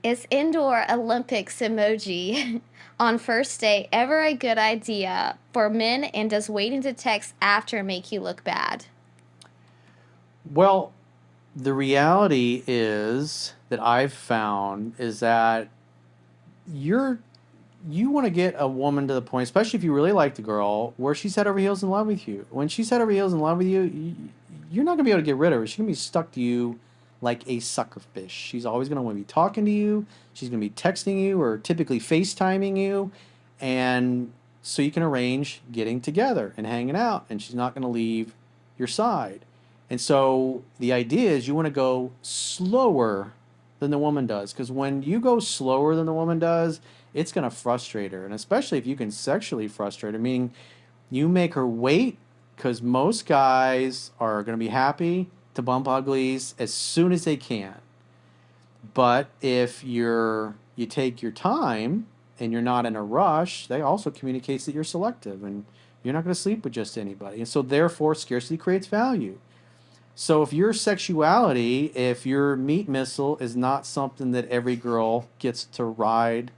Is indoor Olympics emoji on first date ever a good idea for men, and does waiting to text after make you look bad? Well, the reality is that I've found is that you're you want to get a woman to the point, especially if you really like the girl, where she's head over heels in love with you. When she's head over heels in love with you, you're not gonna be able to get rid of her. She's gonna be stuck to you like a sucker fish. She's always gonna want to be talking to you. She's gonna be texting you or typically FaceTiming you, and so you can arrange getting together and hanging out, and she's not gonna leave your side. And so the idea is you want to go slower than the woman does, because when you go slower than the woman does, it's going to frustrate her. And especially if you can sexually frustrate her, meaning you make her wait, because most guys are going to be happy to bump uglies as soon as they can. But if you take your time and you're not in a rush, that also communicates that you're selective and you're not going to sleep with just anybody. And so therefore scarcity creates value. So if your sexuality, if your meat missile is not something that every girl gets to ride,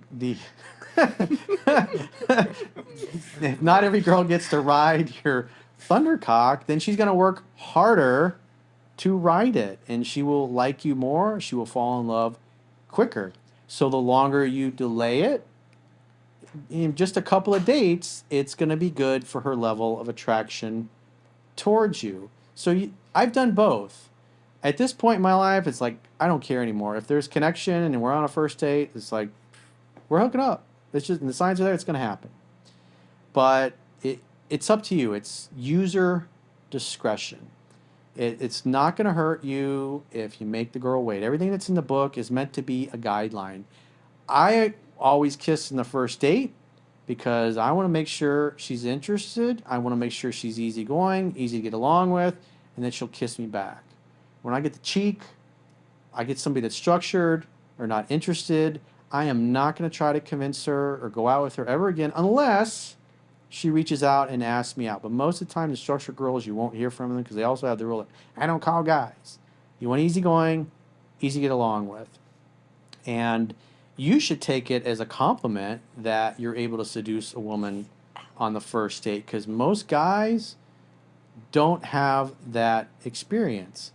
the if not every girl gets to ride your thundercock, then she's going to work harder to ride it, and she will like you more. She will fall in love quicker. So the longer you delay it, in just a couple of dates, it's going to be good for her level of attraction towards you. So I've done both. At this point in my life, it's like I don't care anymore. If there's connection and we're on a first date, it's like we're hooking up. It's just, and the signs are there. It's going to happen. But it's up to you. It's user discretion. It's not going to hurt you if you make the girl wait. Everything that's in the book is meant to be a guideline. I always kiss in the first date because I want to make sure she's interested. I want to make sure she's easygoing, easy to get along with, and then she'll kiss me back. When I get the cheek, I get somebody that's structured or not interested. I am not going to try to convince her or go out with her ever again unless she reaches out and asks me out. But most of the time, the structured girls, you won't hear from them because they also have the rule that I don't call guys. You want easygoing, easy to get along with. And you should take it as a compliment that you're able to seduce a woman on the first date because most guys don't have that experience.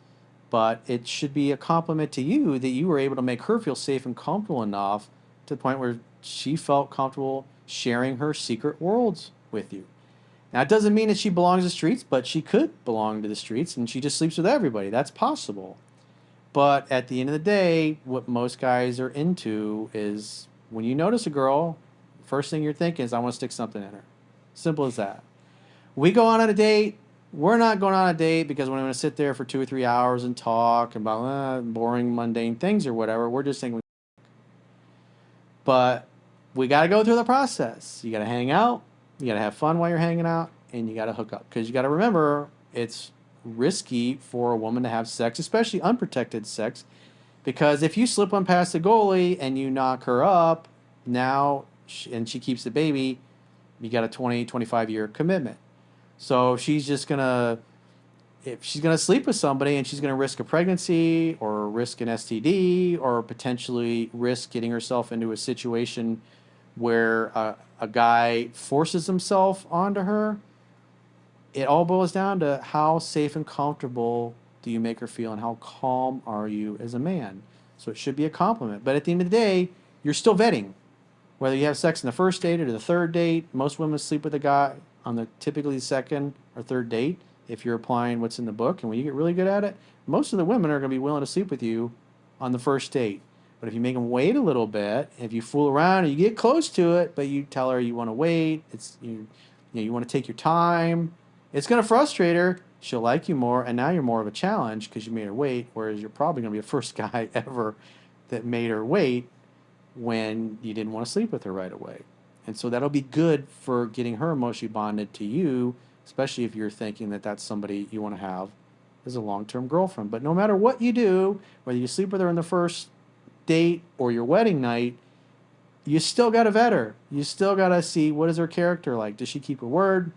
But it should be a compliment to you that you were able to make her feel safe and comfortable enough to the point where she felt comfortable sharing her secret worlds with you. Now, it doesn't mean that she belongs to the streets, but she could belong to the streets and she just sleeps with everybody. That's possible. But at the end of the day, what most guys are into is when you notice a girl, first thing you're thinking is, I want to stick something in her. Simple as that. We go on a date. We're not going on a date because we're going to sit there for 2 or 3 hours and talk about boring, mundane things or whatever. We're just saying, but we got to go through the process. You got to hang out. You got to have fun while you're hanging out, and you got to hook up because you got to remember it's risky for a woman to have sex, especially unprotected sex, because if you slip one past the goalie and you knock her up now, and she keeps the baby, you got a 20, 25-year commitment. So if she's gonna sleep with somebody and she's gonna risk a pregnancy or risk an STD or potentially risk getting herself into a situation where a guy forces himself onto her, it all boils down to how safe and comfortable do you make her feel and how calm are you as a man. So it should be a compliment. But at the end of the day, you're still vetting. Whether you have sex in the first date or the third date, most women sleep with a guy on the typically second or third date if you're applying what's in the book. And when you get really good at it, most of the women are going to be willing to sleep with you on the first date. But if you make them wait a little bit, if you fool around and you get close to it, but you tell her you want to wait, you want to take your time, it's going to frustrate her. She'll like you more, and now you're more of a challenge because you made her wait, whereas you're probably going to be the first guy ever that made her wait when you didn't want to sleep with her right away. And so that'll be good for getting her emotionally bonded to you, especially if you're thinking that that's somebody you want to have as a long-term girlfriend. But no matter what you do, whether you sleep with her on the first date or your wedding night, you still got to vet her. You still got to see, what is her character like? Does she keep her word?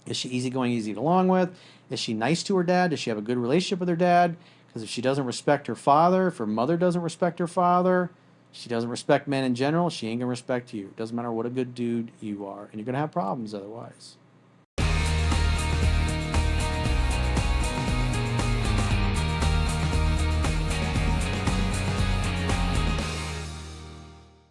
Is she easygoing, easy to get along with? Is she nice to her dad? Does she have a good relationship with her dad? Because if she doesn't respect her father, if her mother doesn't respect her father, she doesn't respect men in general, she ain't going to respect you. It doesn't matter what a good dude you are. And you're going to have problems otherwise.